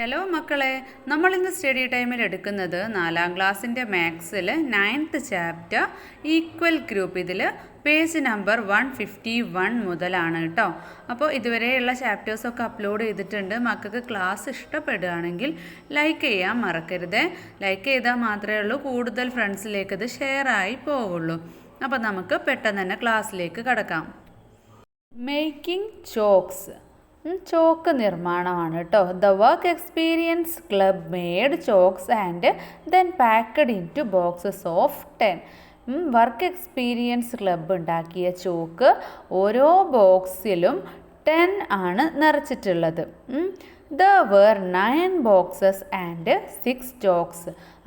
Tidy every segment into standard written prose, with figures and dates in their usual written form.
Hello മക്കളെ, നമ്മൾ ഇന്ന് സ്റ്റഡി ടൈമിൽ എടുക്കുന്നത് 4ാം ക്ലാസ്സിൻ്റെ മാത്സിൽ 9th ചാപ്റ്റർ ഈക്വൽ ഗ്രൂപ്പ്. ഇതിൽ പേജ് നമ്പർ 151 മുതലാണ് കേട്ടോ. അപ്പോൾ ഇതുവരെയുള്ള ചാപ്റ്റേഴ്സൊക്കെ അപ്ലോഡ് ചെയ്തിട്ടുണ്ട്. മക്കൾക്ക് ക്ലാസ് ഇഷ്ടപ്പെടുകയാണെങ്കിൽ ലൈക്ക് ചെയ്യാൻ മറക്കരുത്. ലൈക്ക് ചെയ്താൽ മാത്രമേ ഉള്ളൂ കൂടുതൽ ഫ്രണ്ട്സിലേക്ക് ഇത് ഷെയർ ആയി പോവുള്ളൂ. അപ്പോൾ നമുക്ക് പെട്ടെന്ന് തന്നെ ക്ലാസ്സിലേക്ക് കടക്കാം. മേക്കിംഗ് ചോക്സ്, ചോക്ക് നിർമ്മാണമാണ് കേട്ടോ. The work experience club made chokes and then packed in to boxes of 10. Work experience club ഉണ്ടാക്കിയ ചോക്ക് ഓരോ ബോക്സിലും 10 ആണ് നിറച്ചിട്ടുള്ളത്. There were 9 boxes and 6 chalks.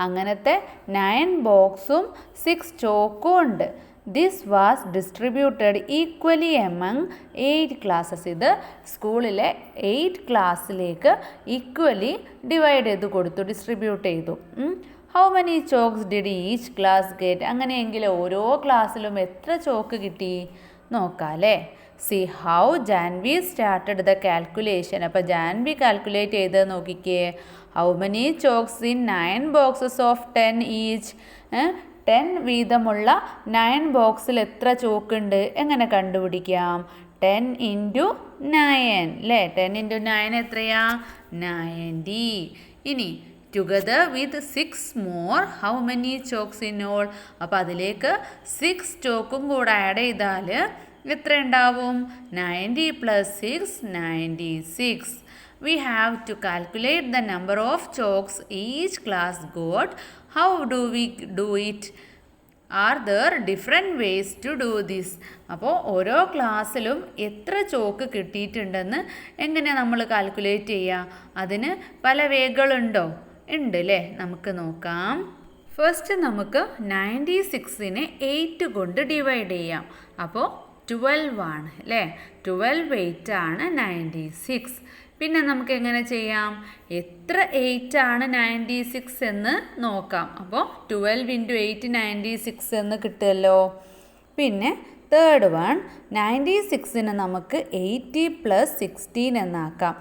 അങ്ങനത്തെ 9 ബോക്സും 6 ചോക്കും ഉണ്ട്. This was distributed equally among 8 classes. ഇത് സ്കൂളിലെ 8 ക്ലാസ്സിലേക്ക് ഈക്വലി ഡിവൈഡ് ചെയ്ത് കൊടുത്തു, ഡിസ്ട്രിബ്യൂട്ട് ചെയ്തു. How many chalks did each class get? അങ്ങനെയെങ്കിൽ ഓരോ ക്ലാസ്സിലും എത്ര ചോക്ക് കിട്ടി നോക്കാം അല്ലേ. See how Janvi started the calculation. അപ്പോൾ ജാൻവി കാൽക്കുലേറ്റ് ചെയ്ത് നോക്കിക്കേ. How many chalks in 9 boxes of 10 each? 10 വീതമുള്ള 9 ബോക്സിൽ എത്ര ചോക്കുണ്ട് എങ്ങനെ കണ്ടുപിടിക്കാം? 10 × 9 അല്ലേ. 10 × 9 എത്രയാ? 90. ഇനി together with 6 more how many chalks in all? അപ്പോൾ അതിലേക്ക് 6 ചോക്കും കൂടെ ആഡ് ചെയ്താൽ എത്ര ഉണ്ടാവും? 90 + 6 96. We have to calculate the number of chalks each class got. How do we do it? Are there different ways to do this? അപ്പോൾ ഓരോ ക്ലാസ്സിലും എത്ര ചോക്ക് കിട്ടിയിട്ടുണ്ടെന്ന് എങ്ങനെ നമ്മൾ കാൽക്കുലേറ്റ് ചെയ്യുക? അതിന് പല വേകളുണ്ടോ? ഉണ്ട് അല്ലേ. നമുക്ക് നോക്കാം. ഫസ്റ്റ് നമുക്ക് 96നെ 8 കൊണ്ട് ഡിവൈഡ് ചെയ്യാം. അപ്പോൾ 12 ആണ് അല്ലേ. 12 8 ആണ് 96. പിന്നെ നമുക്ക് എങ്ങനെ ചെയ്യാം? എത്ര 8 ആണ് 96 എന്ന് നോക്കാം. അപ്പോൾ 12 × 8 96 എന്ന് കിട്ടുമല്ലോ. പിന്നെ തേർഡ് വൺ 96ന് നമുക്ക് 80 + 16 എന്നാക്കാം.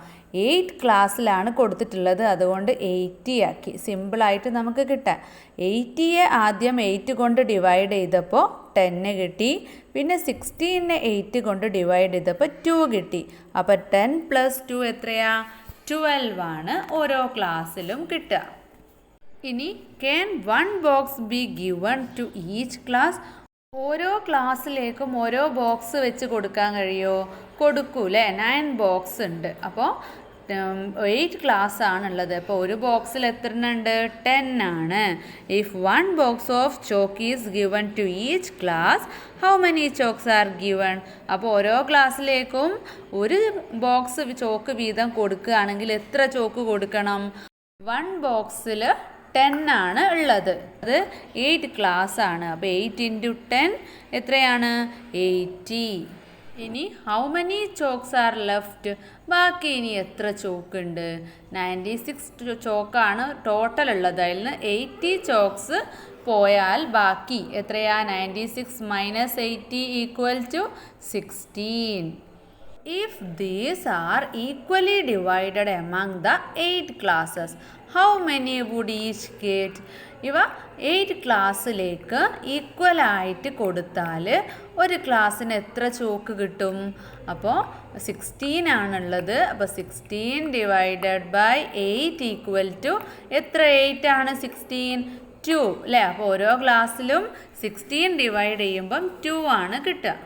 8 ക്ലാസ്സിലാണ് കൊടുത്തിട്ടുള്ളത്, അതുകൊണ്ട് 80 ആക്കി. സിമ്പിളായിട്ട് നമുക്ക് കിട്ടാം. 80യെ ആദ്യം 8 കൊണ്ട് ഡിവൈഡ് ചെയ്തപ്പോൾ 10 കിട്ടി. പിന്നെ 16നെ 8 കൊണ്ട് ഡിവൈഡ് ചെയ്തപ്പോൾ 2 കിട്ടി. അപ്പോൾ 10 + 2 എത്രയാ? 12 ആണ് ഓരോ ക്ലാസ്സിലും കിട്ടുക. ഇനി can 1 box be given to each class? ഓരോ ക്ലാസ്സിലേക്കും ഓരോ ബോക്സ് വെച്ച് കൊടുക്കാൻ കഴിയുമോ? കൊടുക്കൂലേ. 9 ബോക്സ് ഉണ്ട്. അപ്പോൾ 8 ക്ലാസ് ആണുള്ളത്. അപ്പോൾ ഒരു ബോക്സിൽ എത്ര ഉണ്ട്? 10 ആണ്. If 1 box of chalk is given to each class how many chalks are given? അപ്പോൾ ഓരോ ക്ലാസ്സിലേക്കും ഒരു ബോക്സ് ചോക്ക് വീതം കൊടുക്കുകയാണെങ്കിൽ എത്ര ചോക്ക് കൊടുക്കണം? 1 ബോക്സിൽ 10 ആണ് ഉള്ളത്. അത് 8 ക്ലാസ് ആണ്. അപ്പോൾ 8 × 10 എത്രയാണ്? 80. ഇനി how many chalks R left? ബാക്കി ഇനി എത്ര ചോക്ക് ഉണ്ട്? 96 ചോക്കാണ് ടോട്ടൽ ഉള്ളത്. അതിൽ നിന്ന് 80 ചോക്സ് പോയാൽ ബാക്കി എത്രയാ? 96 - 80 = 16. If these are equally divided among the 8 classes, how many would each get? ഇവ 8 ക്ലാസ്സിലേക്ക് ഈക്വലായിട്ട് കൊടുത്താൽ ഒരു ക്ലാസ്സിന് എത്ര ചോക്ക് കിട്ടും? അപ്പോൾ 16 ആണുള്ളത്. അപ്പോൾ 16 / 8 എത്ര 8 ആണ്? 16 2 അല്ലേ. അപ്പോൾ ഓരോ ക്ലാസ്സിലും 16 ഡിവൈഡ് ചെയ്യുമ്പം 2 ആണ് കിട്ടുക.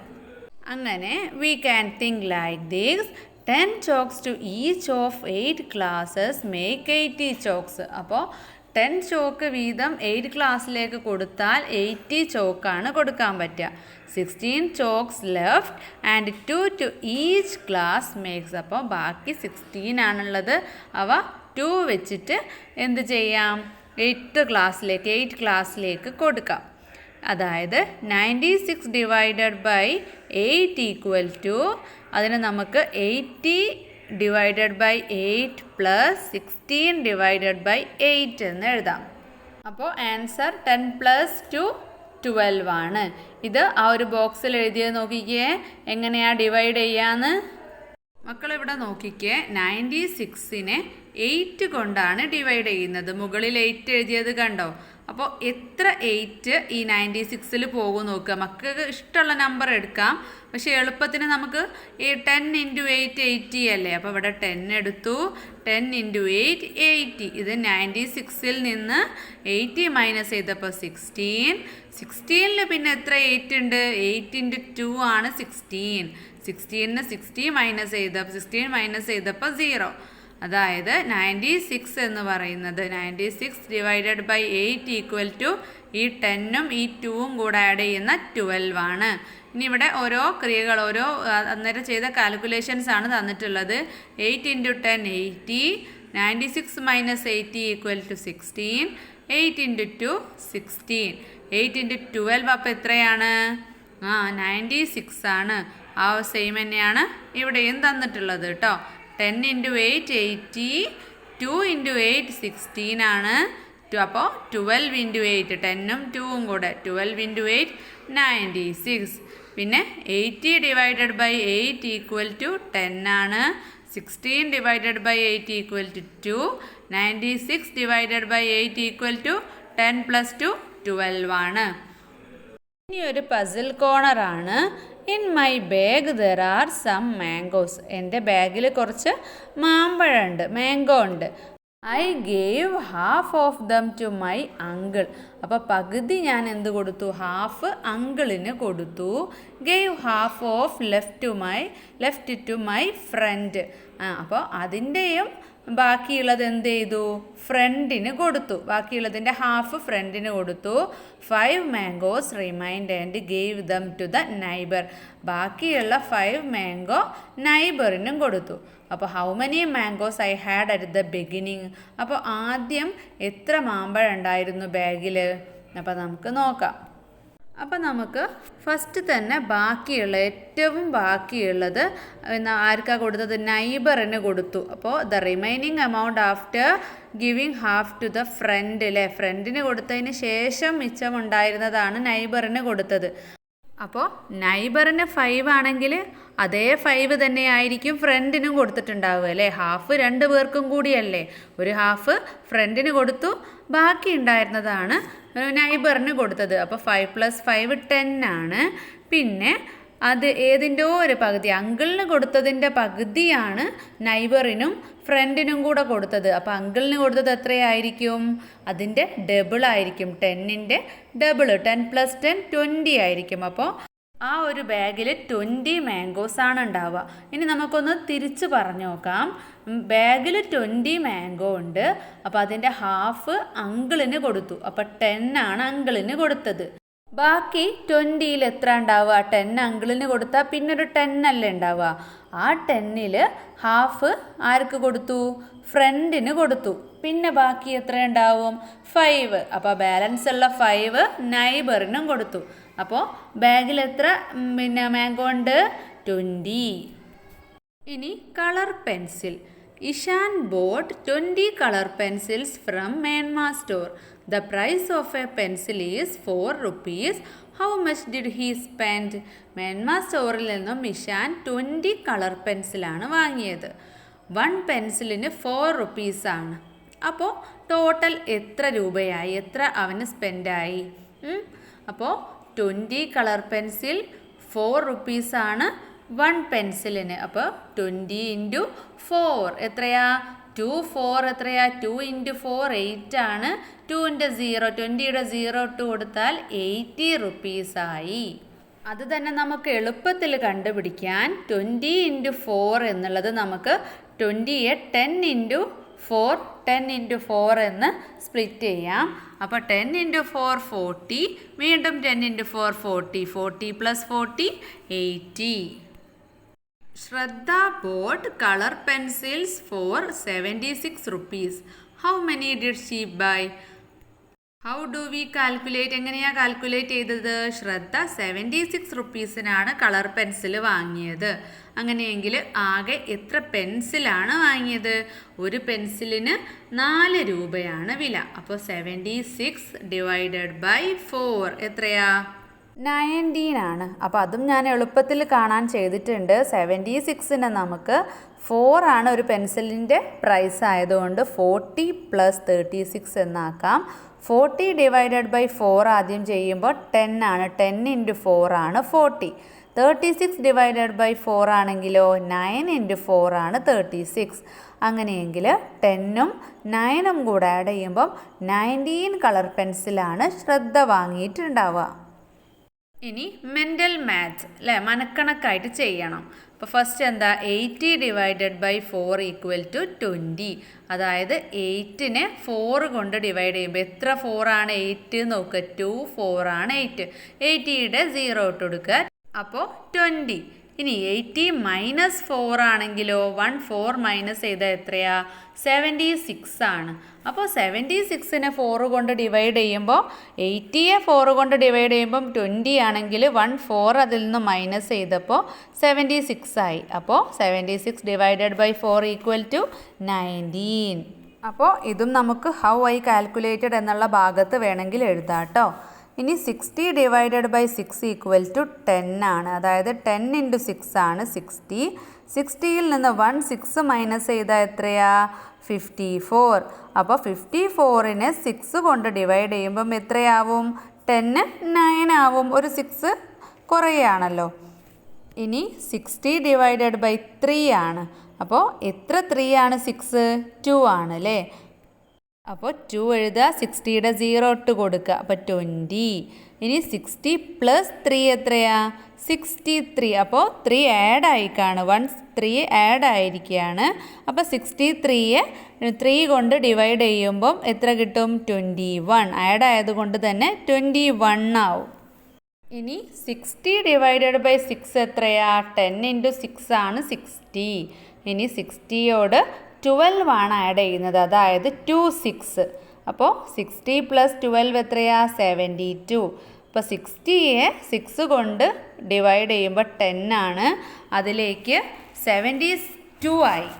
അങ്ങനെ we can think like this. 10 chalks to each of 8 classes make 80 chalks. അപ്പോൾ 10 ചോക്ക് വീതം 8 ക്ലാസ്സിലേക്ക് കൊടുത്താൽ 80 ചോക്കാണ് കൊടുക്കാൻ പറ്റുക. 16 chokes left and 2 to each class makes. അപ്പോൾ ബാക്കി 16 ആണുള്ളത്. അവ 2 വെച്ചിട്ട് എന്ത് ചെയ്യാം? 8 ക്ലാസ്സിലേക്ക് കൊടുക്കാം. അതായത് 96 / 8 അതിന് നമുക്ക് 80 / 8 + 16 / 8 എന്ന് എഴുതാം. അപ്പോൾ ആൻസർ 10 + 2 12 ആണ്. ഇത് ആ ഒരു ബോക്സിൽ എഴുതിയത് നോക്കിക്കേ എങ്ങനെയാണ് ഡിവൈഡ് ചെയ്യാന്ന്. മക്കളിവിടെ നോക്കിക്കേ, 96നെ 8 കൊണ്ടാണ് ഡിവൈഡ് ചെയ്യുന്നത്. മുകളിൽ 8 എഴുതിയത് കണ്ടോ? അപ്പോൾ എത്ര 8 ഈ 96ൽ പോകും നോക്കുക. മക്കൾക്ക് ഇഷ്ടമുള്ള നമ്പർ എടുക്കാം, പക്ഷേ എളുപ്പത്തിന് നമുക്ക് ഈ 10 × 8 80 അല്ലേ. അപ്പോൾ ഇവിടെ 10 എടുത്തു. 10 × 8 80. ഇത് 96ൽ നിന്ന് 80 മൈനസ് ചെയ്തപ്പോൾ 16. 16ൽ പിന്നെ എത്ര 8 ഉണ്ട്? 8 × 2 ആണ് 16. 16ന് 60 മൈനസ് ചെയ്തപ്പോൾ 0. അതായത് 96 എന്ന് പറയുന്നത് 96 ഡിവൈഡഡ് ബൈ 8 ഈക്വൽ ടു ഈ 10ഉം ഈ 2ഉം കൂടെ ആഡ് ചെയ്യുന്ന 12 ആണ്. ഇനി ഇവിടെ ഓരോ ക്രിയകൾ അന്നേരം ചെയ്ത കാൽക്കുലേഷൻസ് ആണ് തന്നിട്ടുള്ളത്. 8 × 10 80, 96 മൈനസ് 80 ഈക്വൽ ടു 16, 8 × 2 16, 8 × 12 അപ്പോൾ എത്രയാണ്? 96 ആണ്. ആ സെയിം തന്നെയാണ് ഇവിടെയും തന്നിട്ടുള്ളത് കേട്ടോ. 10 × 8 80, 2 × 8 16 ആണ്. അപ്പോൾ 12 × 8 10ഉം 2ഉം കൂടെ 12 × 8 96. പിന്നെ 80 ഡിവൈഡഡ് ബൈ 8 ഈക്വൽ ടു 10 ആണ്. 16 divided by 8 equal to 2. 96 divided by 8 equal to 10 + 2 12 ആണ്. ഇനി ഒരു പസിൽ കോർണറാണ്. In my bag there are some mangoes. എൻ്റെ ബാഗിൽ കുറച്ച് മാമ്പഴമുണ്ട്, ഉണ്ട്. I gave half of them to my uncle. അപ്പോൾ പകുതി ഞാൻ എന്ത് കൊടുത്തു? ഹാഫ് അങ്കിളിന് കൊടുത്തു. Gave half of left to my friend. അപ്പോൾ അതിൻ്റെയും ബാക്കിയുള്ളത് എന്ത് ചെയ്തു? ഫ്രണ്ടിന് കൊടുത്തു. ബാക്കിയുള്ളതിൻ്റെ ഹാഫ് ഫ്രണ്ടിന് കൊടുത്തു. 5 mangoes remained and gave them to the neighbour. ബാക്കിയുള്ള 5 മാംഗോ നൈബറിനും കൊടുത്തു. അപ്പോൾ how many mangoes I had at the beginning. അപ്പോൾ ആദ്യം എത്ര മാമ്പഴം ഉണ്ടായിരുന്നു ബാഗിൽ? അപ്പോൾ നമുക്ക് നോക്കാം. അപ്പോൾ നമുക്ക് ഫസ്റ്റ് തന്നെ ഏറ്റവും ബാക്കിയുള്ളത് ആർക്കാ കൊടുത്തത്? നൈബറിന് കൊടുത്തു. അപ്പോൾ the remaining amount after giving half to the friend അല്ലേ. ഫ്രണ്ടിന് കൊടുത്തതിന് ശേഷം മിച്ചമുണ്ടായിരുന്നതാണ് നൈബറിന് കൊടുത്തത്. അപ്പോൾ നൈബറിന് 5 ആണെങ്കിൽ അതേ 5 തന്നെ ആയിരിക്കും ഫ്രണ്ടിനും കൊടുത്തിട്ടുണ്ടാവുക അല്ലേ. ഹാഫ് 2 പേർക്കും കൂടിയല്ലേ. ഒരു ഹാഫ് ഫ്രണ്ടിന് കൊടുത്തു, ബാക്കി ഉണ്ടായിരുന്നതാണ് നൈബറിന് കൊടുത്തത്. അപ്പോൾ 5 + 5 10 ആണ്. പിന്നെ അത് ഏതിൻ്റെ ഒരു പകുതി, അങ്കിളിന് കൊടുത്തതിൻ്റെ പകുതിയാണ് നൈബറിനും ഫ്രണ്ടിനും കൂടെ കൊടുത്തത്. അപ്പോൾ അങ്കിളിന് കൊടുത്തത് എത്രയായിരിക്കും? അതിൻ്റെ ഡബിൾ ആയിരിക്കും. 10ൻ്റെ ഡബിൾ. 10 + 10 20 ആയിരിക്കും. അപ്പോൾ ആ ഒരു ബാഗിൽ 20 മാംഗോസ് ആണ് ഉണ്ടാവുക. ഇനി നമുക്കൊന്ന് തിരിച്ച് പറഞ്ഞു നോക്കാം. ബാഗിൽ 20 മാംഗോ ഉണ്ട്. അപ്പോൾ അതിൻ്റെ ഹാഫ് അങ്കിളിന് കൊടുത്തു. അപ്പോൾ 10 ആണ് അങ്കിളിന് കൊടുത്തത്. ബാക്കി 20ൽ എത്ര ഉണ്ടാവുക? 10 അങ്കിളിന് കൊടുത്താൽ പിന്നെ ഒരു 10 അല്ലേ ഉണ്ടാവുക. ആ 10ൽ ഹാഫ് ആർക്ക് കൊടുത്തു? ഫ്രണ്ടിന് കൊടുത്തു. പിന്നെ ബാക്കി എത്ര ഉണ്ടാവും? 5. അപ്പോൾ ബാലൻസ് ഉള്ള 5 നൈബറിനും കൊടുത്തു. അപ്പോൾ ബാഗിൽ എത്ര മാംഗോ ഉണ്ട്? 20. ഇനി colour pencil. Ishan boat 20 colour pencils from മേന്മ store. The price of a pencil is 4 rupees. How much did he spend? മേന്മ സ്റ്റോറിൽ നിന്നും ഇഷാൻ 20 കളർ പെൻസിലാണ് വാങ്ങിയത്. 1 പെൻസിലിന് 4 rupees ആണ്. അപ്പോൾ ടോട്ടൽ എത്ര രൂപയായി? എത്ര അവന് സ്പെൻഡായി? അപ്പോൾ 20 കളർ പെൻസിൽ 4 rupees ആണ് 1 പെൻസിലിന്. അപ്പോൾ 20 × 4 എത്രയാ? 2 4 എത്രയാ? 2 × 4 8 ആണ്. 2ൻ്റെ 0, 20യുടെ 0 ഇട്ട് കൊടുത്താൽ 80 rupees ആയി. അത് തന്നെ നമുക്ക് എളുപ്പത്തിൽ കണ്ടുപിടിക്കാൻ 20 × 4 എന്നുള്ളത് നമുക്ക് 20യെ 10 × 4 എന്ന് സ്പ്ലിറ്റ് ചെയ്യാം. അപ്പോൾ 10 × 4 40, വീണ്ടും 10 × 4 40, 40 + 40 80. Shraddha bought color pencils for 76 rupees. How many did she buy? How do we calculate? എങ്ങനെയാണ് കാൽക്കുലേറ്റ് ചെയ്തത്? ശ്രദ്ധ 76 rupeesനാണ് കളർ പെൻസിൽ വാങ്ങിയത്. അങ്ങനെയെങ്കിൽ ആകെ എത്ര പെൻസിലാണ് വാങ്ങിയത്? ഒരു പെൻസിലിന് 4 രൂപയാണ് വില. അപ്പോൾ 76 ഡിവൈഡഡ് ബൈ 4 എത്രയാ? 19 ആണ്. അപ്പോൾ അതും ഞാൻ എളുപ്പത്തിൽ കാണാൻ ചെയ്തിട്ടുണ്ട്. 76ന് നമുക്ക് 4 ആണ് ഒരു പെൻസിലിൻ്റെ പ്രൈസ് ആയതുകൊണ്ട് 40 + 36 എന്നാക്കാം. 40 ഡിവൈഡഡ് ബൈ 4 ആദ്യം ചെയ്യുമ്പോൾ 10 ആണ്. 10 × 4 ആണ് 40. 36 ഡിവൈഡഡ് ബൈ 4 ആണെങ്കിലോ 9 × 4 ആണ് 36. അങ്ങനെയെങ്കിൽ 10ഉം 9ഉം കൂടെ ആഡ് ചെയ്യുമ്പം 19 കളർ പെൻസിലാണ് ശ്രദ്ധ വാങ്ങിയിട്ടുണ്ടാവുക. ഇനി മെൻ്റൽ മാത്സ് അല്ലേ, മനക്കണക്കായിട്ട് ചെയ്യണം. അപ്പോൾ ഫസ്റ്റ് എന്താ, 80 ഡിവൈഡഡ് ബൈ 4 = 20. അതായത് 8നെ 4 കൊണ്ട് ഡിവൈഡ് ചെയ്യുമ്പോൾ എത്ര 4 ആണ് 8 നോക്കുക. 2 4 ആണ് 8. 80യുടെ 0 ഇട്ട് കൊടുക്കുക. അപ്പോൾ 20. ഇനി 80 - 4 ആണെങ്കിലോ 1 4 മൈനസ് ചെയ്താൽ എത്രയാ, 76 ആണ്. അപ്പോൾ 76നെ 4 കൊണ്ട് ഡിവൈഡ് ചെയ്യുമ്പോൾ 80യെ 4 കൊണ്ട് ഡിവൈഡ് ചെയ്യുമ്പം 20 ആണെങ്കിൽ 1 4 അതിൽ നിന്ന് മൈനസ് ചെയ്തപ്പോൾ 76 ആയി. അപ്പോൾ 76 ഡിവൈഡഡ് ബൈ 4 = 19. അപ്പോൾ ഇതും നമുക്ക് ഹൗ ഐ കാൽക്കുലേറ്റഡ് എന്നുള്ള ഭാഗത്ത് വേണമെങ്കിൽ എഴുതാം കേട്ടോ. ഇനി 60 ഡിവൈഡഡ് ബൈ 6 = 10 ആണ്. അതായത് 10 × 6 ആണ് 60. 60യിൽ നിന്ന് 1 6 മൈനസ് ചെയ്താൽ എത്രയാ, 54. അപ്പോൾ 54നെ 6 കൊണ്ട് ഡിവൈഡ് ചെയ്യുമ്പം എത്രയാവും, 10 9 ആവും. ഒരു 6 കുറയാണല്ലോ. ഇനി 60 ഡിവൈഡഡ് ബൈ 3 ആണ്. അപ്പോൾ എത്ര 3 ആണ് 6? 2 ആണ് അല്ലേ. അപ്പോൾ 2 എഴുതുക, 60യുടെ 0 ഇട്ട് കൊടുക്കുക. അപ്പോൾ 20. ഇനി 60 + 3 എത്രയാ, 63. അപ്പോൾ 3 ആഡ് ആയിക്കാണ്, 1 3 ആഡ് ആയിരിക്കുകയാണ്. അപ്പോൾ 63യെ 3 കൊണ്ട് ഡിവൈഡ് ചെയ്യുമ്പം എത്ര കിട്ടും, 21. ആഡ് ആയതുകൊണ്ട് തന്നെ 21 ആവും. ഇനി 60 ഡിവൈഡഡ് ബൈ 6 എത്രയാ, 10 × 6 ആണ് 60. ഇനി 60യോട് 12 ആണ് ആഡ് ചെയ്യുന്നത്, അതായത് 2 6. അപ്പോൾ 60 + 12 എത്രയാ, 72. അപ്പോൾ 60യെ 6 കൊണ്ട് ഡിവൈഡ് ചെയ്യുമ്പോൾ 10 ആണ്. അതിലേക്ക് 72 ആയി.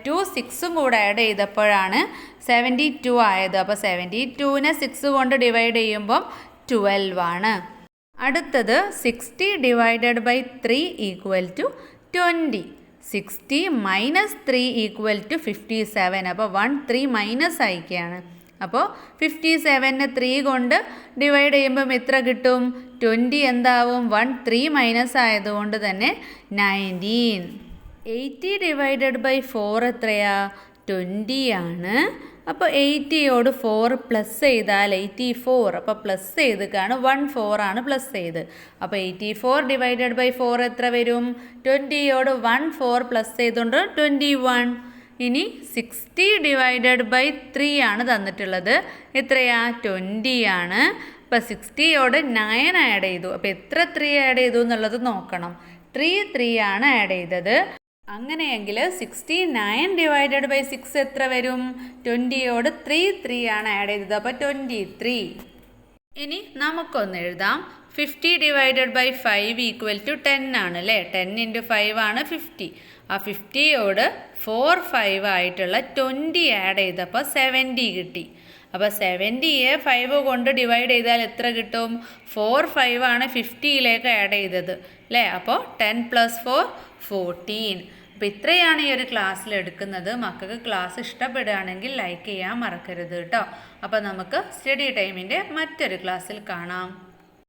2 6ഉം കൂടെ ആഡ് ചെയ്തപ്പോഴാണ് 72 ആയത്. അപ്പോൾ 72നെ 6 കൊണ്ട് ഡിവൈഡ് ചെയ്യുമ്പം 12 ആണ്. അടുത്തത് 60 ഡിവൈഡഡ് ബൈ 3 = 20. 60 - 3 = 57. അപ്പോൾ 1 3 മൈനസ് ആയിക്കുകയാണ്. അപ്പോൾ 57നെ 3 കൊണ്ട് ഡിവൈഡ് ചെയ്യുമ്പം എത്ര കിട്ടും, 20 എന്താവും, 1 3 മൈനസ് ആയതുകൊണ്ട് തന്നെ 19. 80 ഡിവൈഡഡ് ബൈ 4 എത്രയാ, 20 ആണ്. അപ്പോൾ 80യോട് 4 പ്ലസ് ചെയ്താൽ 84. അപ്പോൾ പ്ലസ് ചെയ്തിട്ടാണ് 1 4 ആണ് പ്ലസ് ചെയ്ത്. അപ്പോൾ 84 ഡിവൈഡഡ് ബൈ 4 എത്ര വരും, 20യോട് 1 4 പ്ലസ് ചെയ്തുകൊണ്ട് 21. ഇനി 60 ഡിവൈഡഡ് ബൈ 3 ആണ് തന്നിട്ടുള്ളത്. എത്രയാ, 20 ആണ്. അപ്പോൾ 60യോട് 9 ആഡ് ചെയ്തു. അപ്പോൾ എത്ര 3 ആഡ് ചെയ്തു എന്നുള്ളത് നോക്കണം. 3 ആണ് ആഡ് ചെയ്തത്. അങ്ങനെയെങ്കിൽ 69 ഡിവൈഡഡ് ബൈ 6 എത്ര വരും, 20യോട് 3 ആണ് ആഡ് ചെയ്തത്. അപ്പോൾ 23. ഇനി നമുക്കൊന്ന് എഴുതാം. 50 ഡിവൈഡഡ് ബൈ 5 = 10 ആണ് അല്ലേ. 10 × 5 ആണ് 50. ആ 50യോട് 4 5 ആയിട്ടുള്ള 20 ആഡ് ചെയ്തപ്പോൾ 70 കിട്ടി. അപ്പോൾ 70യെ 5 കൊണ്ട് ഡിവൈഡ് ചെയ്താൽ എത്ര കിട്ടും, 4 5 ആണ് 50യിലേക്ക് ആഡ് ചെയ്തത് അല്ലേ. അപ്പോൾ 10 + 4 14. അപ്പോൾ ഇത്രയാണ് ഈ ഒരു ക്ലാസ്സിൽ എടുക്കുന്നത്. മക്കൾക്ക് ക്ലാസ് ഇഷ്ടപ്പെടുകയാണെങ്കിൽ ലൈക്ക് ചെയ്യാൻ മറക്കരുത് കേട്ടോ. അപ്പോൾ നമുക്ക് സ്റ്റഡി ടൈമിൻ്റെ മറ്റൊരു ക്ലാസ്സിൽ കാണാം.